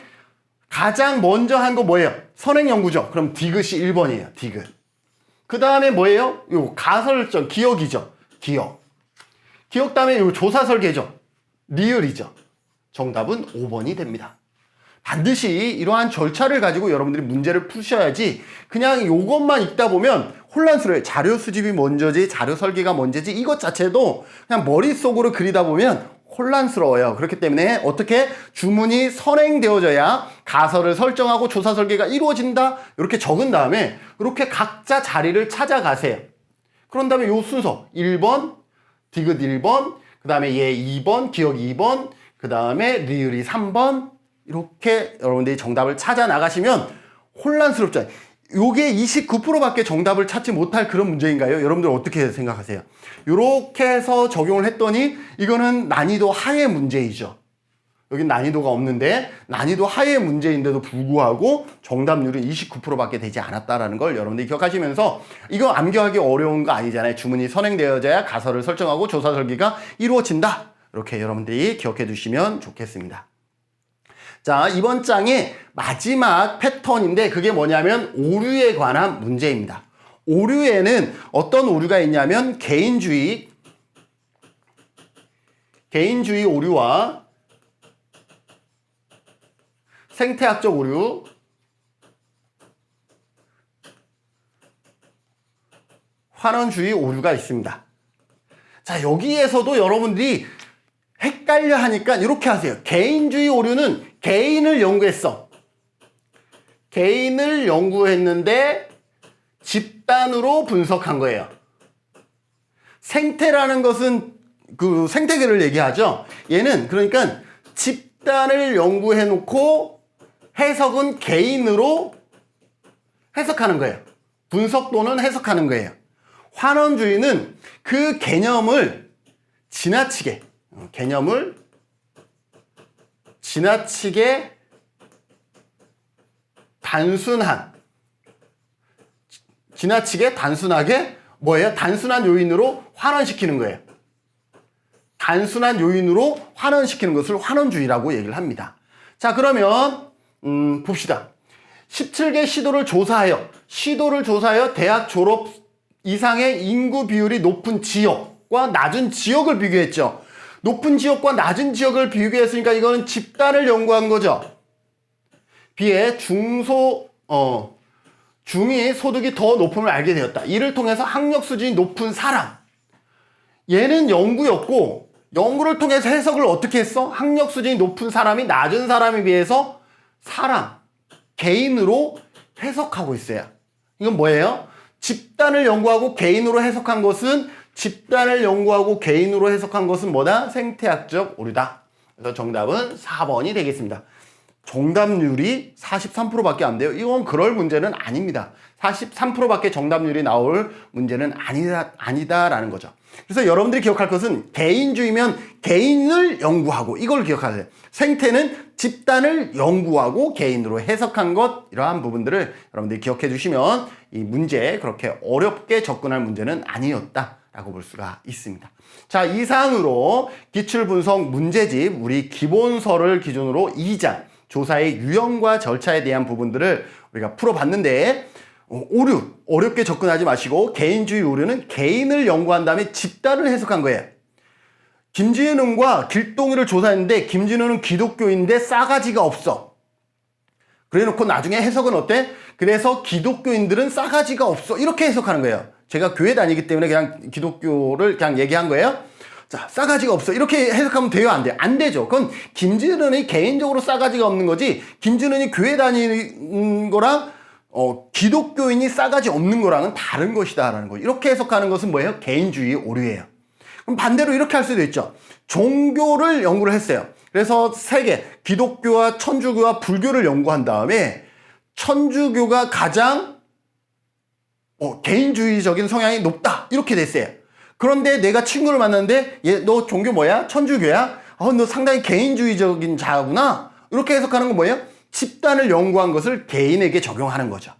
가장 먼저 한 거 뭐예요? 선행 연구죠. 그럼 디귿이 1번이에요. 디귿. 그 다음에 뭐예요? 요 가설적, 기억이죠. 기억. 기억 다음에 요 조사설계죠. 리을이죠. 정답은 5번이 됩니다. 반드시 이러한 절차를 가지고 여러분들이 문제를 푸셔야지 그냥 요것만 읽다 보면 혼란스러워요. 자료 수집이 먼저지 자료 설계가 먼저지 이것 자체도 그냥 머릿속으로 그리다 보면 혼란스러워요. 그렇기 때문에 어떻게 주문이 선행되어져야 가설을 설정하고 조사 설계가 이루어진다 이렇게 적은 다음에 이렇게 각자 자리를 찾아가세요. 그런 다음에 요 순서 1번 디귿 1번 그 다음에 얘 2번 기억 2번 그 다음에 리을이 3번 이렇게 여러분들이 정답을 찾아 나가시면 혼란스럽죠. 요게 29%밖에 정답을 찾지 못할 그런 문제인가요? 여러분들 어떻게 생각하세요? 이렇게 해서 적용을 했더니 이거는 난이도 하의 문제이죠. 여긴 난이도가 없는데 난이도 하의 문제인데도 불구하고 정답률은 29%밖에 되지 않았다라는 걸 여러분들이 기억하시면서 이거 암기하기 어려운 거 아니잖아요. 주문이 선행되어져야 가설을 설정하고 조사 설계가 이루어진다. 이렇게 여러분들이 기억해 두시면 좋겠습니다. 자, 이번 장의 마지막 패턴인데 그게 뭐냐면 오류에 관한 문제입니다. 오류에는 어떤 오류가 있냐면 개인주의 오류와 생태학적 오류, 환원주의 오류가 있습니다. 자, 여기에서도 여러분들이 헷갈려 하니까 이렇게 하세요. 개인주의 오류는 개인을 연구했어. 개인을 연구했는데 집단으로 분석한 거예요. 생태라는 것은 그 생태계를 얘기하죠. 얘는 그러니까 집단을 연구해 놓고 해석은 개인으로 해석하는 거예요. 분석 또는 해석하는 거예요. 환원주의는 그 개념을 지나치게 단순하게 뭐예요? 단순한 요인으로 환원시키는 거예요. 단순한 요인으로 환원시키는 것을 환원주의라고 얘기를 합니다. 자, 그러면 봅시다. 17개 시도를 조사하여 대학 졸업 이상의 인구 비율이 높은 지역과 낮은 지역을 비교했죠. 높은 지역과 낮은 지역을 비교했으니까 이거는 집단을 연구한 거죠. B의 중위 소득이 더 높음을 알게 되었다. 이를 통해서 학력 수준이 높은 사람. 얘는 연구였고 연구를 통해서 해석을 어떻게 했어? 학력 수준이 높은 사람이 낮은 사람에 비해서 개인으로 해석하고 있어요. 이건 뭐예요? 집단을 연구하고 개인으로 해석한 것은 뭐다? 생태학적 오류다. 그래서 정답은 4번이 되겠습니다. 정답률이 43%밖에 안 돼요. 이건 그럴 문제는 아닙니다. 43%밖에 정답률이 나올 문제는 아니다라는 거죠. 그래서 여러분들이 기억할 것은 개인주의면 개인을 연구하고 이걸 기억하세요. 생태는 집단을 연구하고 개인으로 해석한 것 이러한 부분들을 여러분들이 기억해 주시면 이 문제에 그렇게 어렵게 접근할 문제는 아니었다라고 볼 수가 있습니다. 자, 이상으로 기출분석 문제집 우리 기본서를 기준으로 2장 조사의 유형과 절차에 대한 부분들을 우리가 풀어봤는데 오류, 어렵게 접근하지 마시고 개인주의 오류는 개인을 연구한 다음에 집단을 해석한 거예요. 김진웅과 길동이를 조사했는데 김진웅은 기독교인인데 싸가지가 없어. 그래놓고 나중에 해석은 어때? 그래서 기독교인들은 싸가지가 없어. 이렇게 해석하는 거예요. 제가 교회 다니기 때문에 그냥 기독교를 그냥 얘기한 거예요. 자, 싸가지가 없어. 이렇게 해석하면 돼요? 안 돼요? 안 되죠. 그건 김진은이 개인적으로 싸가지가 없는 거지 김진은이 교회 다니는 거랑 기독교인이 싸가지 없는 거랑은 다른 것이다라는 거. 이렇게 해석하는 것은 뭐예요? 개인주의 오류예요. 그럼 반대로 이렇게 할 수도 있죠. 종교를 연구를 했어요. 그래서 세 개, 기독교와 천주교와 불교를 연구한 다음에 천주교가 가장 개인주의적인 성향이 높다. 이렇게 됐어요. 그런데 내가 친구를 만났는데 너 종교 뭐야? 천주교야? 너 상당히 개인주의적인 자구나. 이렇게 해석하는 건 뭐예요? 집단을 연구한 것을 개인에게 적용하는 거죠.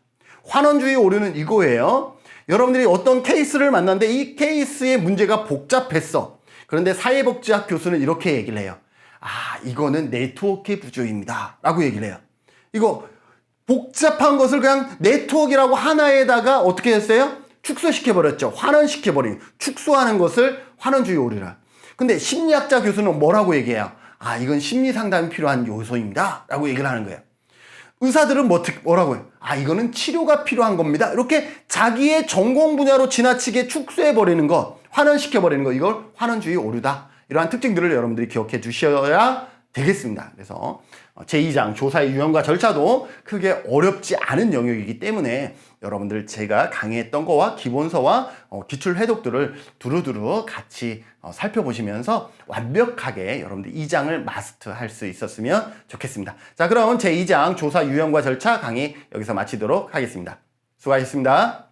환원주의 오류는 이거예요. 여러분들이 어떤 케이스를 만났는데 이 케이스의 문제가 복잡했어. 그런데 사회복지학 교수는 이렇게 얘기를 해요. 이거는 네트워크 부조입니다. 라고 얘기를 해요. 이거 복잡한 것을 그냥 네트워크라고 하나에다가 어떻게 했어요? 축소시켜버렸죠. 환원시켜버린, 축소하는 것을 환원주의 오류라. 근데 심리학자 교수는 뭐라고 얘기해요? 아, 이건 심리 상담이 필요한 요소입니다. 라고 얘기를 하는 거예요. 의사들은 뭐라고 해요? 아, 이거는 치료가 필요한 겁니다. 이렇게 자기의 전공 분야로 지나치게 축소해버리는 것, 환원시켜버리는 것, 이걸 환원주의 오류다. 이러한 특징들을 여러분들이 기억해 주셔야 되겠습니다. 그래서 제2장 조사의 유형과 절차도 크게 어렵지 않은 영역이기 때문에 여러분들 제가 강의했던 거와 기본서와 기출 해독들을 두루두루 같이 살펴보시면서 완벽하게 여러분들 2장을 마스터할 수 있었으면 좋겠습니다. 자, 그럼 제2장 조사 유형과 절차 강의 여기서 마치도록 하겠습니다. 수고하셨습니다.